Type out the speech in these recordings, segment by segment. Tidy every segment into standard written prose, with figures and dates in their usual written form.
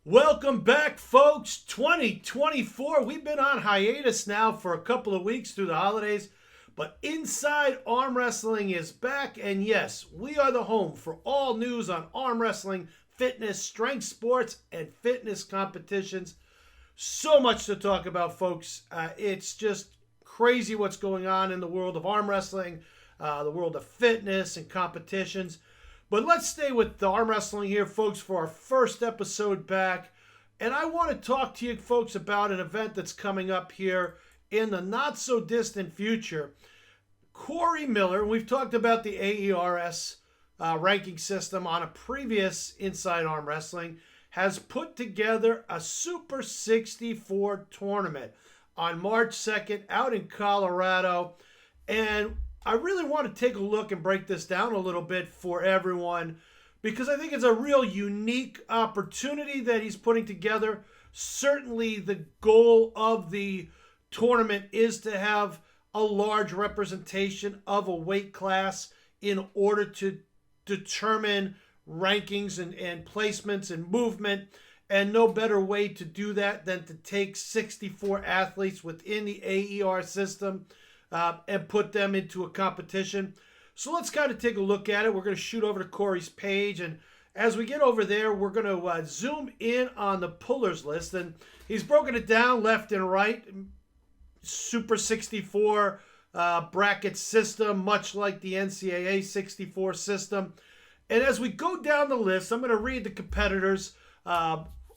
Welcome back, folks. 2024. We've been on hiatus now for a couple of weeks through the holidays, but Inside Arm Wrestling is back. And yes, we are the home for all news on arm wrestling, fitness, strength sports, and fitness competitions. So much to talk about, folks. It's just crazy what's going on in the world of arm wrestling, the world of fitness and competitions. But let's stay with the arm wrestling here, folks, for our first episode back. And I want to talk to you, folks, about an event that's coming up here in the not-so-distant future. Corey Miller, we've talked about the AERS ranking system on a previous Inside Arm Wrestling, has put together a Super 64 tournament on March 2nd out in Colorado. And I really want to take a look and break this down a little bit for everyone because I think it's a real unique opportunity that he's putting together. Certainly the goal of the tournament is to have a large representation of a weight class in order to determine rankings and placements and movement. And no better way to do that than to take 64 athletes within the AER system and put them into a competition. So let's kind of take a look at it. We're going to shoot over to Corey's page. And as we get over there, we're going to zoom in on the pullers list. And he's broken it down left and right. Super 64 bracket system, much like the NCAA 64 system. And as we go down the list, I'm going to read the competitors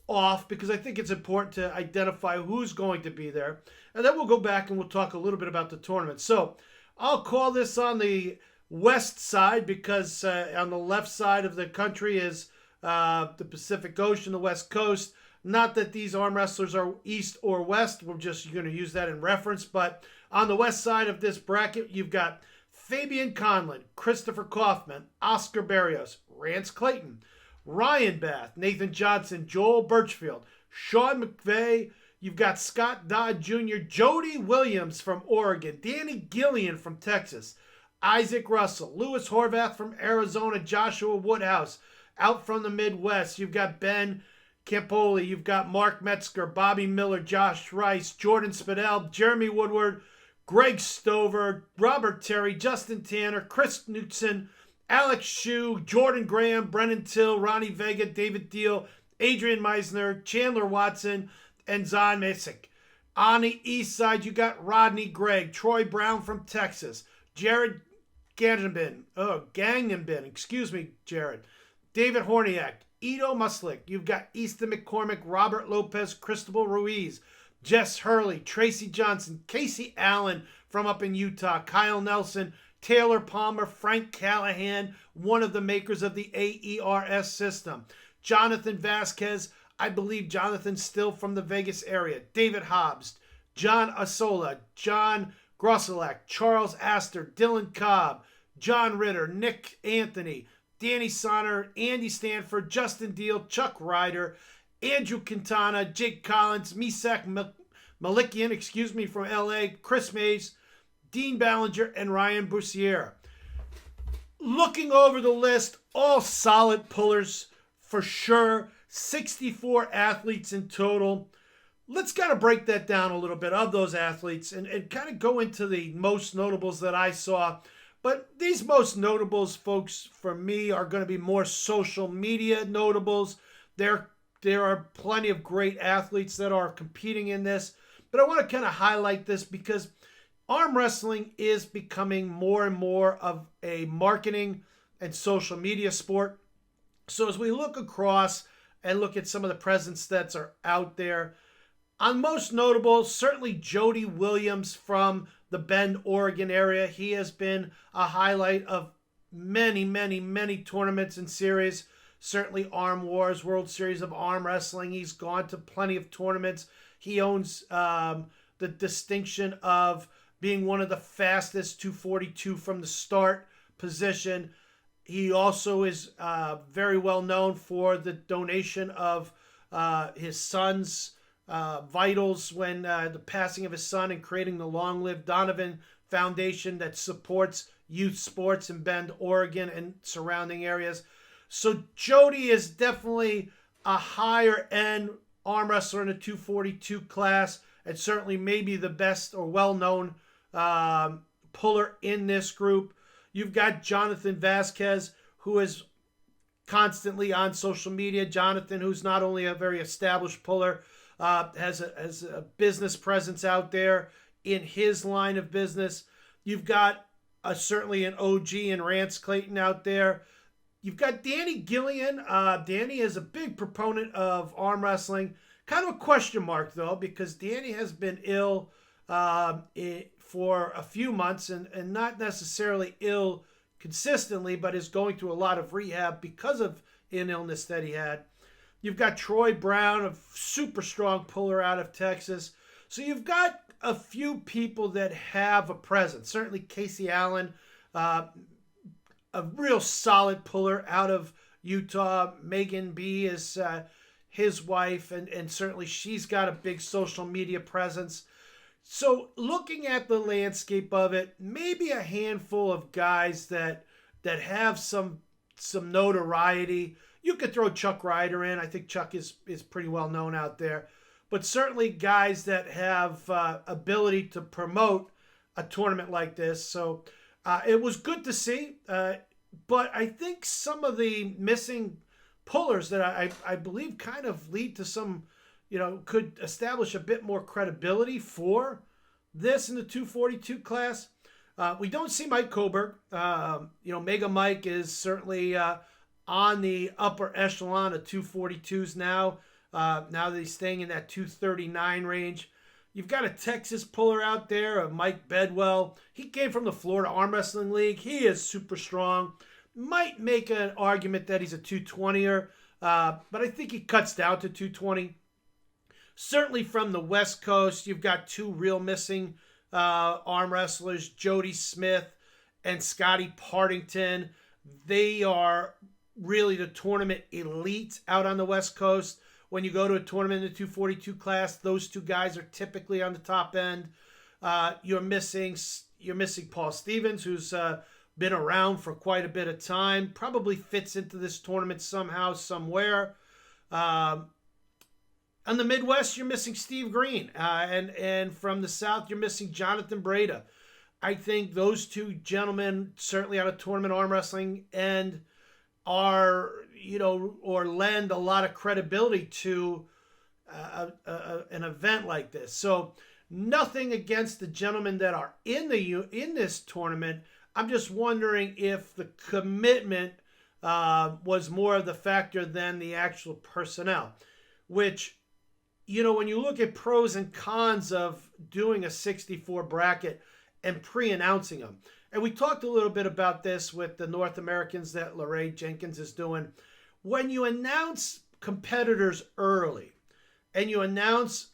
off because I think it's important to identify who's going to be there. And then we'll go back and we'll talk a little bit about the tournament. So I'll call this on the west side because on the left side of the country is the Pacific Ocean, the West Coast. Not that these arm wrestlers are east or west. We're just going to use that in reference. But on the west side of this bracket, you've got Fabian Conlon, Christopher Kaufman, Oscar Barrios, Rance Clayton, Ryan Bath, Nathan Johnson, Joel Birchfield, Sean McVeigh. You've got Scott Dodd Jr., Jody Williams from Oregon, Danny Gillian from Texas, Isaac Russell, Lewis Horvath from Arizona, Joshua Woodhouse out from the Midwest. You've got Ben Campoli. You've got Mark Metzger, Bobby Miller, Josh Rice, Jordan Spadell, Jeremy Woodward, Greg Stover, Robert Terry, Justin Tanner, Chris Knutson, Alex Shue, Jordan Graham, Brennan Till, Ronnie Vega, David Deal, Adrian Meisner, Chandler Watson, and Zahn Masick. On the east side, you got Rodney Gregg, Troy Brown from Texas, Jared Gangnambin, Jared, David Horniak, Ido Muslik. You've got Easton McCormick, Robert Lopez, Cristobal Ruiz, Jess Hurley, Tracy Johnson, Casey Allen from up in Utah, Kyle Nelson, Taylor Palmer, Frank Callahan, one of the makers of the AERS system, Jonathan Vasquez, I believe Jonathan's still from the Vegas area, David Hobbs, John Asola, John Grosselak, Charles Astor, Dylan Cobb, John Ritter, Nick Anthony, Danny Sonner, Andy Stanford, Justin Deal, Chuck Ryder, Andrew Quintana, Jake Collins, Misak Malikian, from LA, Chris Mays, Dean Ballinger, and Ryan Bussier. Looking over the list, all solid pullers for sure. 64 athletes in total. Let's kind of break that down a little bit of those athletes and kind of go into the most notables that I saw. But these most notables, folks, for me are going to be more social media notables. There are plenty of great athletes that are competing in this. But I want to kind of highlight this because arm wrestling is becoming more and more of a marketing and social media sport. So as we look across and look at some of the presence that are out there, on most notable, certainly Jody Williams from the Bend, Oregon area. He has been a highlight of many, many, many tournaments and series. Certainly Arm Wars, World Series of Arm Wrestling. He's gone to plenty of tournaments. He owns the distinction of being one of the fastest 242 from the start position. He also is very well known for the donation of his son's vitals when the passing of his son and creating the Long Live Donovan Foundation that supports youth sports in Bend, Oregon and surrounding areas. So Jody is definitely a higher end arm wrestler in the 242 class, and certainly maybe the best or well-known puller in this group. You've got Jonathan Vasquez, who is constantly on social media. Jonathan, who's not only a very established puller, has a business presence out there in his line of business. You've got certainly an OG in Rance Clayton out there. You've got Danny Gillian. Danny is a big proponent of arm wrestling. Kind of a question mark, though, because Danny has been ill for a few months and not necessarily ill consistently, but is going through a lot of rehab because of an illness that he had. You've got Troy Brown, a super strong puller out of Texas. So you've got a few people that have a presence. Certainly Casey Allen, a real solid puller out of Utah. Megan B is his wife, and certainly she's got a big social media presence. So looking at the landscape of it, maybe a handful of guys that have some notoriety. You could throw Chuck Ryder in. I think Chuck is pretty well known out there. But certainly guys that have ability to promote a tournament like this. So it was good to see. But I think some of the missing pullers that I believe kind of lead to some, could establish a bit more credibility for this in the 242 class. We don't see Mike Coburg. Mega Mike is certainly on the upper echelon of 242s now. Now that he's staying in that 239 range. You've got a Texas puller out there, Mike Bedwell. He came from the Florida Arm Wrestling League. He is super strong. Might make an argument that he's a 220er, but I think he cuts down to 220. Certainly from the West Coast, you've got two real missing arm wrestlers, Jody Smith and Scotty Partington. They are really the tournament elite out on the West Coast. When you go to a tournament in the 242 class, those two guys are typically on the top end. You're missing Paul Stevens, who's been around for quite a bit of time. Probably fits into this tournament somehow, somewhere. On the Midwest, you're missing Steve Green. And from the South, you're missing Jonathan Breda. I think those two gentlemen, certainly out of tournament arm wrestling, and are, or lend a lot of credibility to an event like this. So nothing against the gentlemen that are in this tournament. I'm just wondering if the commitment was more of the factor than the actual personnel, which, when you look at pros and cons of doing a 64 bracket and pre-announcing them. And we talked a little bit about this with the North Americans that Lorraine Jenkins is doing. When you announce competitors early and you announce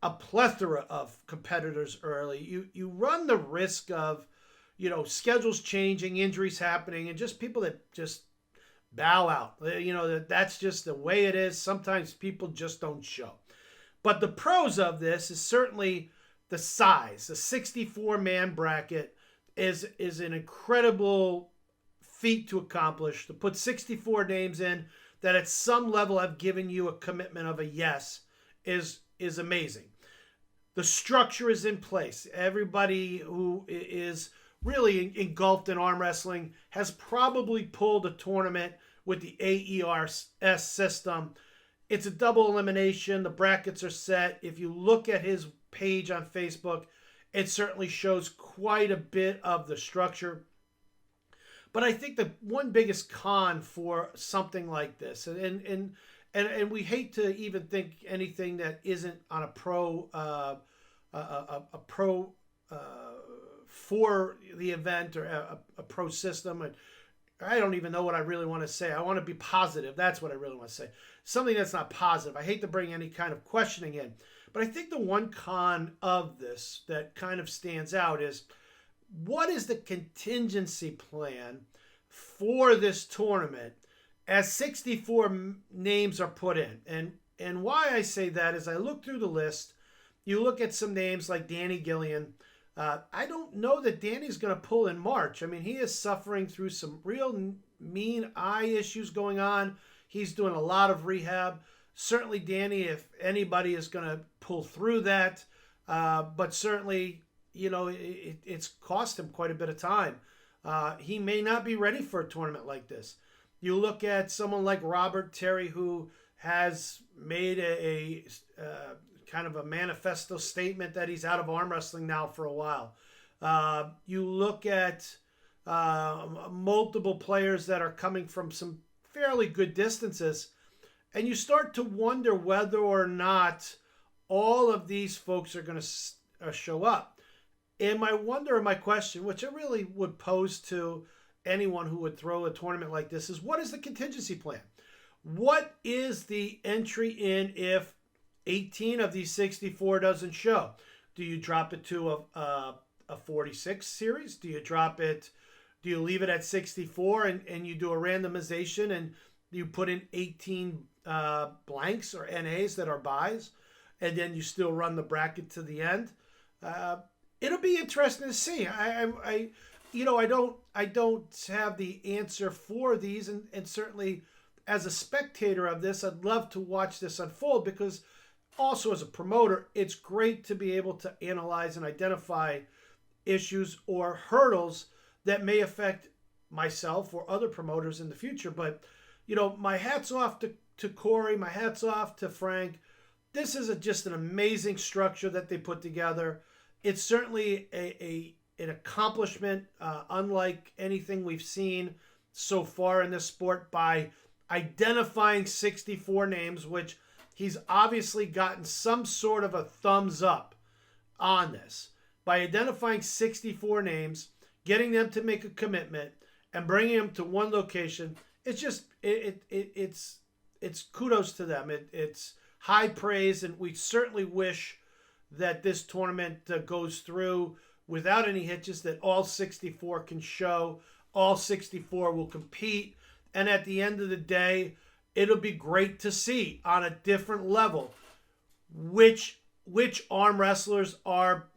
a plethora of competitors early, you run the risk of, schedules changing, injuries happening, and just people that just bow out. That's just the way it is. Sometimes people just don't show. But the pros of this is certainly the size. The 64-man bracket is an incredible feat to accomplish. To put 64 names in that at some level have given you a commitment of a yes is amazing. The structure is in place. Everybody who is really engulfed in arm wrestling has probably pulled a tournament with the AERS system. It's a double elimination. The brackets are set. If you look at his page on Facebook, it certainly shows quite a bit of the structure. But I think the one biggest con for something like this, and we hate to even think anything that isn't on a pro for the event or a pro system. And I don't even know what I really want to say. I want to be positive. That's what I really want to say. Something that's not positive. I hate to bring any kind of questioning in. But I think the one con of this that kind of stands out is, what is the contingency plan for this tournament as 64 names are put in? And why I say that is I look through the list. You look at some names like Danny Gillian. I don't know that Danny's going to pull in March. I mean, he is suffering through some real mean eye issues going on. He's doing a lot of rehab. certainly, Danny, if anybody is going to pull through that, but certainly, it's cost him quite a bit of time. He may not be ready for a tournament like this. You look at someone like Robert Terry, who has made a kind of a manifesto statement that he's out of arm wrestling now for a while. You look at multiple players that are coming from some fairly good distances, and you start to wonder whether or not all of these folks are going to show up. And my wonder and my question, which I really would pose to anyone who would throw a tournament like this, is what is the contingency plan? What is the entry in if 18 of these 64 doesn't show? Do you drop it to a 46 series? Do you drop it? Do you leave it at 64 and you do a randomization and you put in 18 blanks or NAs that are buys, and then you still run the bracket to the end? It'll be interesting to see. I don't have the answer for these, and certainly as a spectator of this, I'd love to watch this unfold, because also as a promoter, it's great to be able to analyze and identify issues or hurdles that may affect myself or other promoters in the future. But, my hat's off to Corey, my hat's off to Frank. This is just an amazing structure that they put together. It's certainly an accomplishment unlike anything we've seen so far in this sport, by identifying 64 names, which he's obviously gotten some sort of a thumbs up on this. By identifying 64 names, getting them to make a commitment, and bringing them to one location, it's just it's kudos to them. It's high praise, and we certainly wish that this tournament goes through without any hitches, that all 64 can show, all 64 will compete, and at the end of the day, it'll be great to see on a different level which arm wrestlers are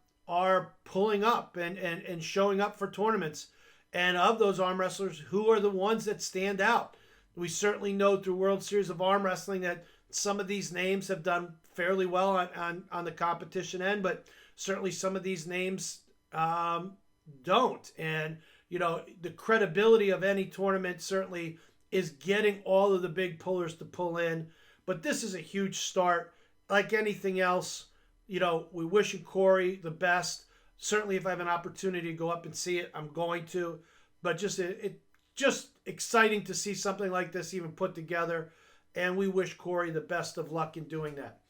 pulling up and showing up for tournaments, and of those arm wrestlers, who are the ones that stand out. We certainly know through World Series of Arm Wrestling that some of these names have done fairly well on the competition end, but certainly some of these names don't. And, the credibility of any tournament certainly is getting all of the big pullers to pull in. But this is a huge start. Like anything else, we wish Corey the best. Certainly if I have an opportunity to go up and see it, I'm going to. But just exciting to see something like this even put together. And we wish Corey the best of luck in doing that.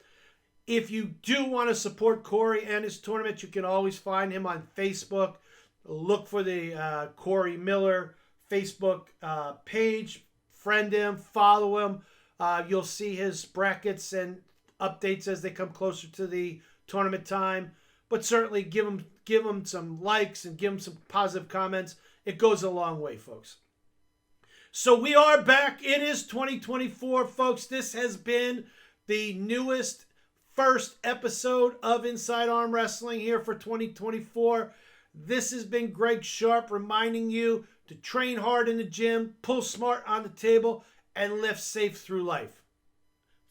If you do want to support Corey and his tournament, you can always find him on Facebook. Look for the Corey Miller Facebook page. Friend him, follow him. You'll see his brackets and updates as they come closer to the tournament time. But certainly give him some likes and give him some positive comments. It goes a long way, folks. So we are back. It is 2024, folks. This has been the newest first episode of Inside Arm Wrestling here for 2024. This has been Greg Sharp reminding you to train hard in the gym, pull smart on the table, and lift safe through life.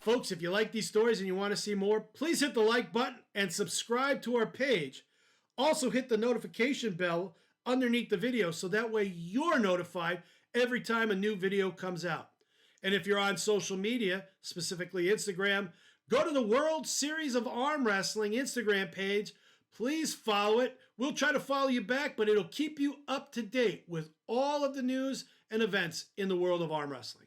Folks, if you like these stories and you want to see more, please hit the like button and subscribe to our page. Also hit the notification bell underneath the video so that way you're notified every time a new video comes out. And if you're on social media, specifically Instagram, go to the World Series of Arm Wrestling Instagram page. Please follow it. We'll try to follow you back, but it'll keep you up to date with all of the news and events in the world of arm wrestling.